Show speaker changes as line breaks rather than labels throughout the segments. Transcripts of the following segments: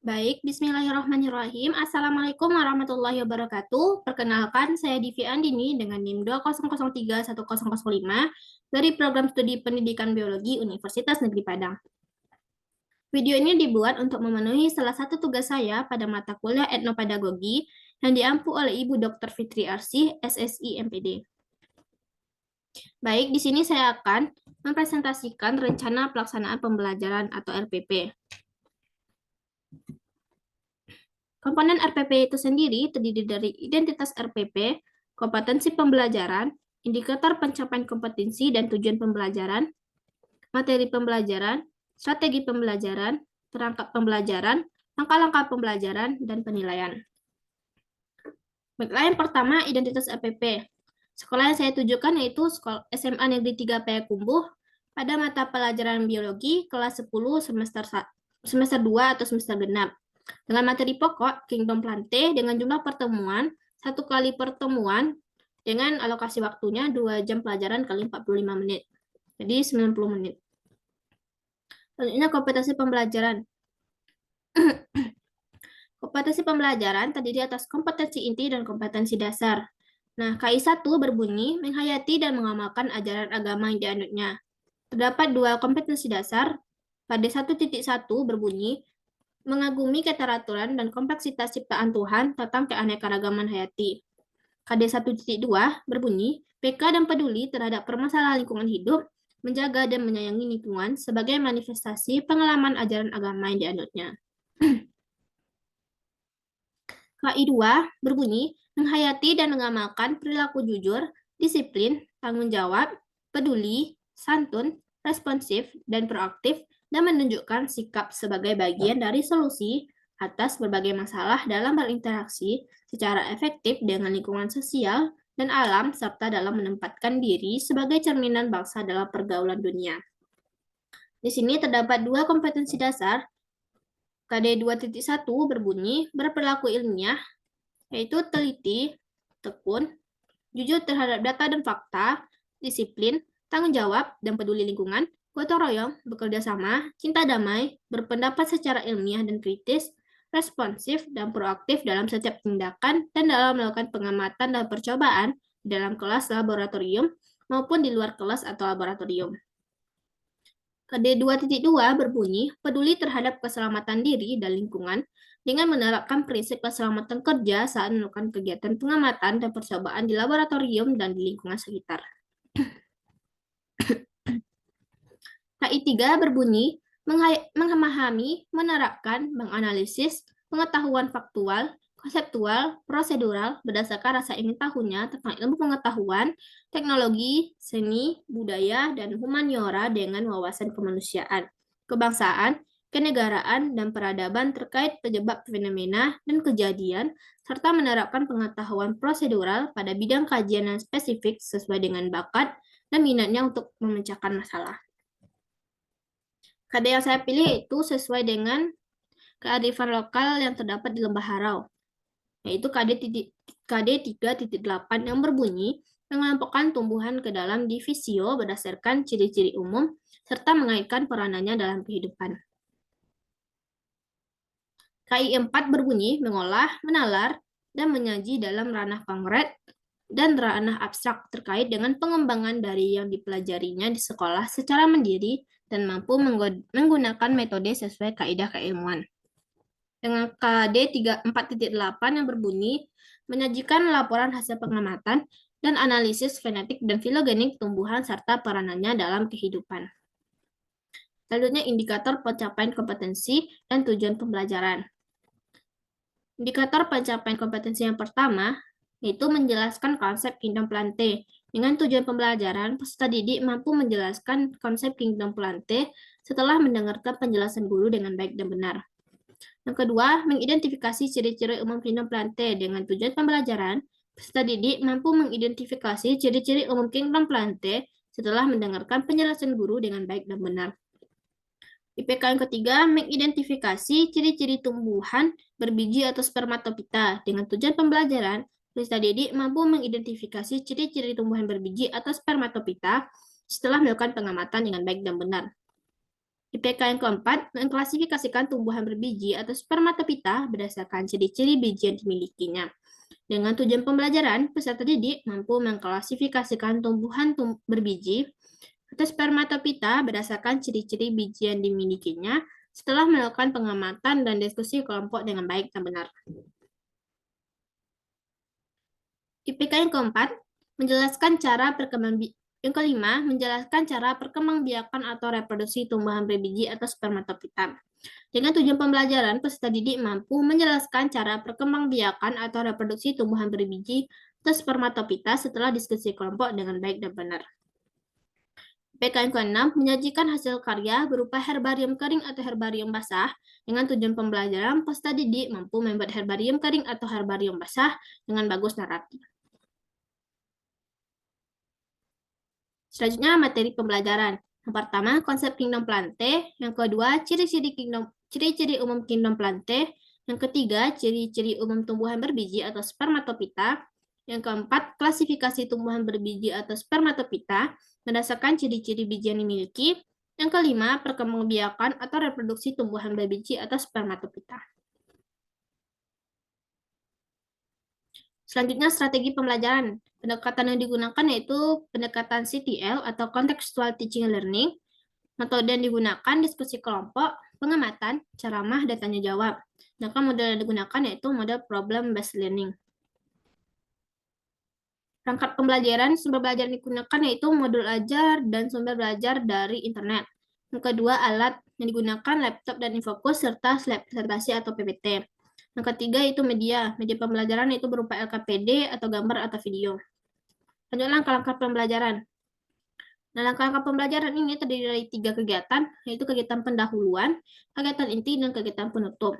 Baik, bismillahirrahmanirrahim. Assalamualaikum warahmatullahi wabarakatuh. Perkenalkan, saya Divi Andini dengan NIM 200310005 dari Program Studi Pendidikan Biologi Universitas Negeri Padang. Video ini dibuat untuk memenuhi salah satu tugas saya pada mata kuliah etnopedagogi yang diampu oleh Ibu Dr. Fitri Arsih, SSI MPD. Baik, di sini saya akan mempresentasikan rencana pelaksanaan pembelajaran atau RPP. Komponen RPP itu sendiri terdiri dari identitas RPP, kompetensi pembelajaran, indikator pencapaian kompetensi dan tujuan pembelajaran, materi pembelajaran, strategi pembelajaran, perangkat pembelajaran, langkah-langkah pembelajaran, dan penilaian. Baiklah, yang pertama, identitas RPP. Sekolah yang saya tujukan yaitu SMA Negeri 3 Payakumbuh pada mata pelajaran biologi kelas 10 semester 2 atau semester genap. Dengan materi pokok Kingdom Plante dengan jumlah pertemuan 1 kali pertemuan dengan alokasi waktunya 2 jam pelajaran kali 45 menit. Jadi 90 menit. Selanjutnya kompetensi pembelajaran. Kompetensi pembelajaran terdiri atas kompetensi inti dan kompetensi dasar. Nah, KI 1 berbunyi menghayati dan mengamalkan ajaran agama yang dianutnya. Terdapat 2 kompetensi dasar. Pada 1.1 berbunyi mengagumi keteraturan dan kompleksitas ciptaan Tuhan tentang keanekaragaman hayati. KD 1.2 berbunyi, peka dan peduli terhadap permasalahan lingkungan hidup, menjaga dan menyayangi lingkungan sebagai manifestasi pengalaman ajaran agama yang dianutnya. KI 2 berbunyi, menghayati dan mengamalkan perilaku jujur, disiplin, tanggung jawab, peduli, santun, responsif, dan proaktif, dan menunjukkan sikap sebagai bagian dari solusi atas berbagai masalah dalam berinteraksi secara efektif dengan lingkungan sosial dan alam, serta dalam menempatkan diri sebagai cerminan bangsa dalam pergaulan dunia. Di sini terdapat 2 kompetensi dasar. KD 2.1 berbunyi berperilaku ilmiah, yaitu teliti, tekun, jujur terhadap data dan fakta, disiplin, tanggung jawab, dan peduli lingkungan, gotong royong, bekerja sama, cinta damai, berpendapat secara ilmiah dan kritis, responsif dan proaktif dalam setiap tindakan, dan dalam melakukan pengamatan dan percobaan di dalam kelas laboratorium maupun di luar kelas atau laboratorium. KD 2.2 berbunyi peduli terhadap keselamatan diri dan lingkungan dengan menerapkan prinsip keselamatan kerja saat melakukan kegiatan pengamatan dan percobaan di laboratorium dan di lingkungan sekitar. KI 3 berbunyi memahami, menerapkan, menganalisis pengetahuan faktual, konseptual, prosedural berdasarkan rasa ingin tahunya tentang ilmu pengetahuan, teknologi, seni, budaya, dan humaniora dengan wawasan kemanusiaan, kebangsaan, kenegaraan, dan peradaban terkait penyebab fenomena dan kejadian, serta menerapkan pengetahuan prosedural pada bidang kajian yang spesifik sesuai dengan bakat dan minatnya untuk memecahkan masalah. KD yang saya pilih itu sesuai dengan kearifan lokal yang terdapat di Lembah Harau, yaitu KD 3.8 yang berbunyi mengelompokkan tumbuhan ke dalam divisio berdasarkan ciri-ciri umum serta mengaitkan peranannya dalam kehidupan. KI 4 berbunyi mengolah, menalar, dan menyaji dalam ranah konkret dan ranah abstrak terkait dengan pengembangan dari yang dipelajarinya di sekolah secara mandiri dan mampu menggunakan metode sesuai kaidah keilmuan. Dengan KD 4.8 yang berbunyi menyajikan laporan hasil pengamatan dan analisis fenetik dan filogenik tumbuhan serta peranannya dalam kehidupan. Selanjutnya indikator pencapaian kompetensi dan tujuan pembelajaran. Indikator pencapaian kompetensi yang pertama yaitu menjelaskan konsep Kingdom Plante. Dengan tujuan pembelajaran, peserta didik mampu menjelaskan konsep Kingdom Plante setelah mendengarkan penjelasan guru dengan baik dan benar. Yang kedua, mengidentifikasi ciri-ciri umum Kingdom Plante. Dengan tujuan pembelajaran, peserta didik mampu mengidentifikasi ciri-ciri umum Kingdom Plante setelah mendengarkan penjelasan guru dengan baik dan benar. IPK yang ketiga, mengidentifikasi ciri-ciri tumbuhan berbiji atau spermatopita. Dengan tujuan pembelajaran, peserta didik mampu mengidentifikasi ciri-ciri tumbuhan berbiji atau spermatopita setelah melakukan pengamatan dengan baik dan benar. IPK yang keempat, mengklasifikasikan tumbuhan berbiji atau spermatopita berdasarkan ciri-ciri biji yang dimilikinya. Dengan tujuan pembelajaran, peserta didik mampu mengklasifikasikan tumbuhan berbiji atau spermatopita berdasarkan ciri-ciri biji yang dimilikinya setelah melakukan pengamatan dan diskusi kelompok dengan baik dan benar. IPK yang keempat, menjelaskan cara yang kelima, menjelaskan cara perkembangbiakan atau reproduksi tumbuhan berbiji atau spermatopita. Dengan tujuan pembelajaran, peserta didik mampu menjelaskan cara perkembangbiakan atau reproduksi tumbuhan berbiji atau spermatopita setelah diskusi kelompok dengan baik dan benar. IPK yang ke-6, menyajikan hasil karya berupa herbarium kering atau herbarium basah. Dengan tujuan pembelajaran, peserta didik mampu membuat herbarium kering atau herbarium basah dengan bagus naratif. Selanjutnya, materi pembelajaran. Yang pertama, konsep kingdom plante. Yang kedua, ciri-ciri umum kingdom plante. Yang ketiga, ciri-ciri umum tumbuhan berbiji atau spermatopita. Yang keempat, klasifikasi tumbuhan berbiji atau spermatopita berdasarkan ciri-ciri biji yang dimiliki. Yang kelima, perkembangbiakan atau reproduksi tumbuhan berbiji atau spermatopita. Selanjutnya, strategi pembelajaran. Pendekatan yang digunakan yaitu pendekatan CTL atau Contextual Teaching and Learning. Metode yang digunakan diskusi kelompok, pengamatan, ceramah, dan tanya jawab. Sedangkan model yang digunakan yaitu model Problem Based Learning. Perangkat pembelajaran, sumber belajar yang digunakan yaitu modul ajar dan sumber belajar dari internet. Yang kedua, alat yang digunakan laptop dan infokus serta slide presentasi atau PPT. Yang ketiga itu media pembelajaran yaitu berupa LKPD atau gambar atau video. Lanjut langkah-langkah pembelajaran. Nah, langkah-langkah pembelajaran ini terdiri dari 3 kegiatan, yaitu kegiatan pendahuluan, kegiatan inti, dan kegiatan penutup.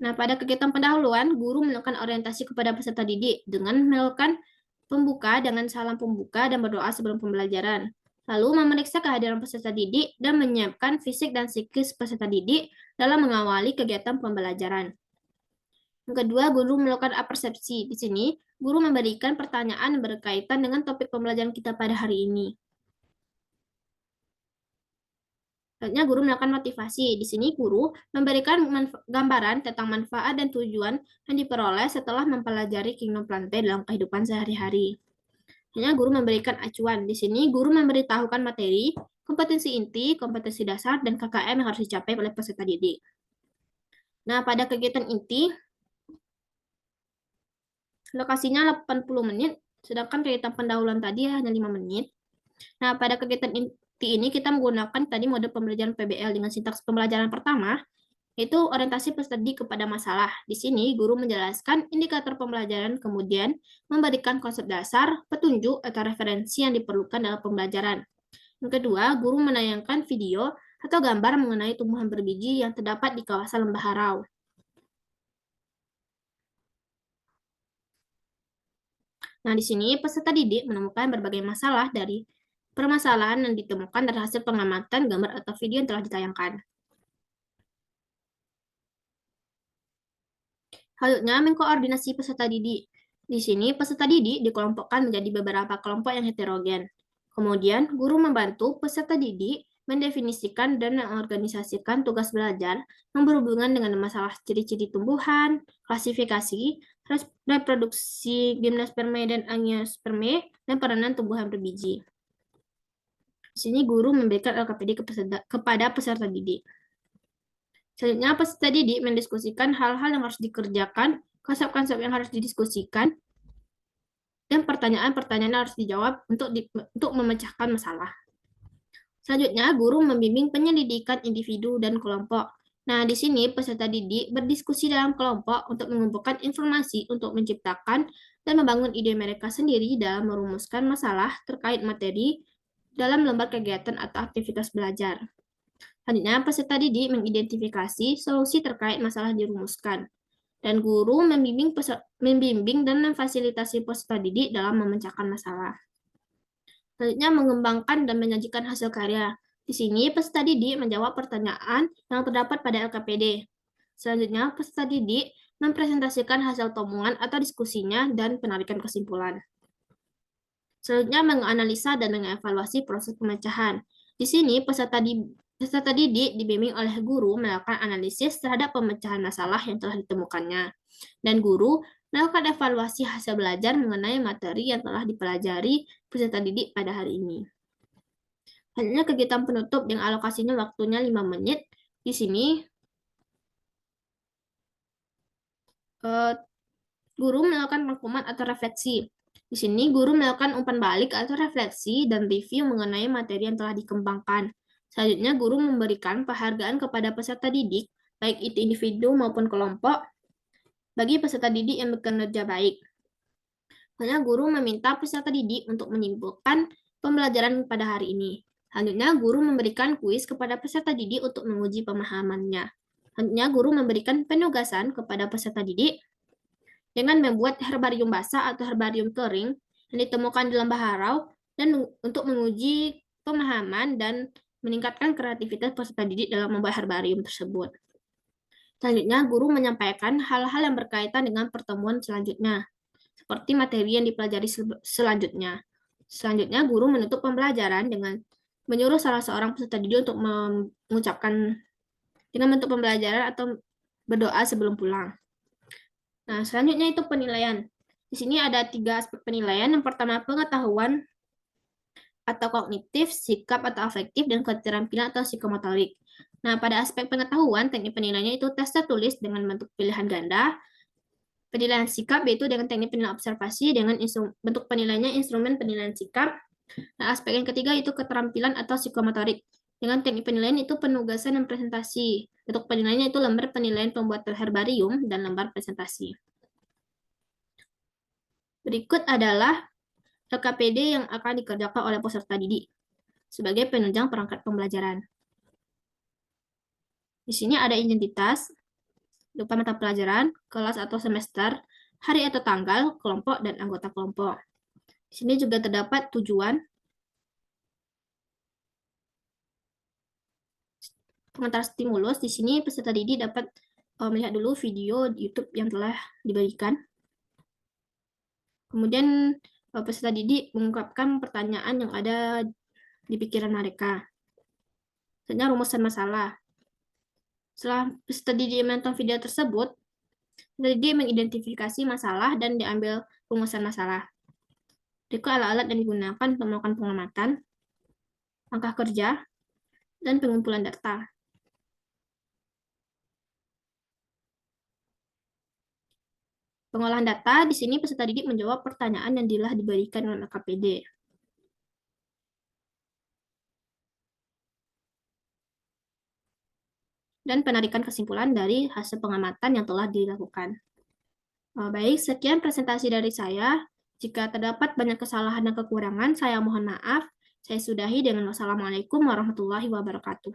Nah, pada kegiatan pendahuluan, guru melakukan orientasi kepada peserta didik dengan melakukan pembuka dengan salam pembuka dan berdoa sebelum pembelajaran. Lalu memeriksa kehadiran peserta didik dan menyiapkan fisik dan psikis peserta didik dalam mengawali kegiatan pembelajaran. Yang kedua, guru melakukan apersepsi. Di sini, guru memberikan pertanyaan berkaitan dengan topik pembelajaran kita pada hari ini. Selanjutnya, guru melakukan motivasi. Di sini, guru memberikan gambaran tentang manfaat dan tujuan yang diperoleh setelah mempelajari kingdom plante dalam kehidupan sehari-hari. Selanjutnya, guru memberikan acuan. Di sini, guru memberitahukan materi, kompetensi inti, kompetensi dasar, dan KKM yang harus dicapai oleh peserta didik. Nah, pada kegiatan inti, lokasinya 80 menit, sedangkan kegiatan pendahuluan tadi hanya 5 menit. Nah, pada kegiatan inti ini kita menggunakan tadi mode pembelajaran PBL dengan sintaks pembelajaran pertama, yaitu orientasi peserta didik kepada masalah. Di sini, guru menjelaskan indikator pembelajaran, kemudian memberikan konsep dasar, petunjuk, atau referensi yang diperlukan dalam pembelajaran. Yang kedua, guru menayangkan video atau gambar mengenai tumbuhan berbiji yang terdapat di kawasan lembah harau. Nah, di sini peserta didik menemukan berbagai masalah dari permasalahan yang ditemukan dari hasil pengamatan gambar atau video yang telah ditayangkan. Selanjutnya, mengkoordinasi peserta didik. Di sini, peserta didik dikelompokkan menjadi beberapa kelompok yang heterogen. Kemudian, guru membantu peserta didik mendefinisikan dan mengorganisasikan tugas belajar yang berhubungan dengan masalah ciri-ciri tumbuhan, klasifikasi, reproduksi gimnospermae dan angiospermae, dan peranan tumbuhan berbiji. Di sini guru memberikan LKPD kepada peserta didik. Selanjutnya, peserta didik mendiskusikan hal-hal yang harus dikerjakan, konsep-konsep yang harus didiskusikan, dan pertanyaan-pertanyaan yang harus dijawab untuk memecahkan masalah. Selanjutnya, guru membimbing penyelidikan individu dan kelompok. Nah, di sini peserta didik berdiskusi dalam kelompok untuk mengumpulkan informasi untuk menciptakan dan membangun ide mereka sendiri dalam merumuskan masalah terkait materi dalam lembar kegiatan atau aktivitas belajar. Selanjutnya, peserta didik mengidentifikasi solusi terkait masalah dirumuskan. Dan guru membimbing dan memfasilitasi peserta didik dalam memecahkan masalah. Selanjutnya, mengembangkan dan menyajikan hasil karya. Di sini, peserta didik menjawab pertanyaan yang terdapat pada LKPD. Selanjutnya, peserta didik mempresentasikan hasil temuan atau diskusinya dan penarikan kesimpulan. Selanjutnya, menganalisa dan mengevaluasi proses pemecahan. Di sini peserta didik dibimbing oleh guru melakukan analisis terhadap pemecahan masalah yang telah ditemukannya. Dan guru melakukan evaluasi hasil belajar mengenai materi yang telah dipelajari peserta didik pada hari ini. Selanjutnya kegiatan penutup yang alokasinya waktunya 5 menit. Di sini guru melakukan rangkuman atau refleksi. Di sini guru melakukan umpan balik atau refleksi dan review mengenai materi yang telah dikembangkan. Selanjutnya guru memberikan penghargaan kepada peserta didik, baik itu individu maupun kelompok, bagi peserta didik yang bekerja baik. Selanjutnya guru meminta peserta didik untuk menyimpulkan pembelajaran pada hari ini. Selanjutnya guru memberikan kuis kepada peserta didik untuk menguji pemahamannya. Selanjutnya guru memberikan penugasan kepada peserta didik dengan membuat herbarium basah atau herbarium kering yang ditemukan di lembah harau dan untuk menguji pemahaman dan meningkatkan kreativitas peserta didik dalam membuat herbarium tersebut. Selanjutnya, guru menyampaikan hal-hal yang berkaitan dengan pertemuan selanjutnya, seperti materi yang dipelajari selanjutnya. Selanjutnya, guru menutup pembelajaran dengan menyuruh salah seorang peserta didik untuk mengucapkan dengan bentuk pembelajaran atau berdoa sebelum pulang. Nah, selanjutnya itu penilaian. Di sini ada 3 aspek penilaian. Yang pertama, pengetahuan atau kognitif, sikap atau afektif, dan keterampilan atau psikomotorik. Nah, pada aspek pengetahuan, teknik penilaiannya itu tes tertulis dengan bentuk pilihan ganda, penilaian sikap yaitu dengan teknik penilaian observasi, dengan bentuk penilaiannya instrumen penilaian sikap. Nah, aspek yang ketiga itu keterampilan atau psikomotorik. Dengan teknik penilaian itu penugasan dan presentasi. Bentuk penilaiannya itu lembar penilaian pembuatan herbarium dan lembar presentasi. Berikut adalah LKPD yang akan dikerjakan oleh peserta didik sebagai penunjang perangkat pembelajaran. Di sini ada identitas, lupa mata pelajaran, kelas atau semester, hari atau tanggal, kelompok, dan anggota kelompok. Di sini juga terdapat tujuan, pengantar stimulus. Di sini peserta didik dapat melihat dulu video di YouTube yang telah diberikan. Kemudian peserta didik mengungkapkan pertanyaan yang ada di pikiran mereka. Selanjutnya rumusan masalah. Setelah peserta didik menonton video tersebut, peserta didik mengidentifikasi masalah dan diambil rumusan masalah. Berikut alat-alat yang digunakan untuk melakukan pengamatan, langkah kerja, dan pengumpulan data. Pengolahan data, di sini peserta didik menjawab pertanyaan yang telah diberikan oleh LKPD. Dan penarikan kesimpulan dari hasil pengamatan yang telah dilakukan. Baik, sekian presentasi dari saya. Jika terdapat banyak kesalahan dan kekurangan, saya mohon maaf. Saya sudahi dengan wassalamualaikum warahmatullahi wabarakatuh.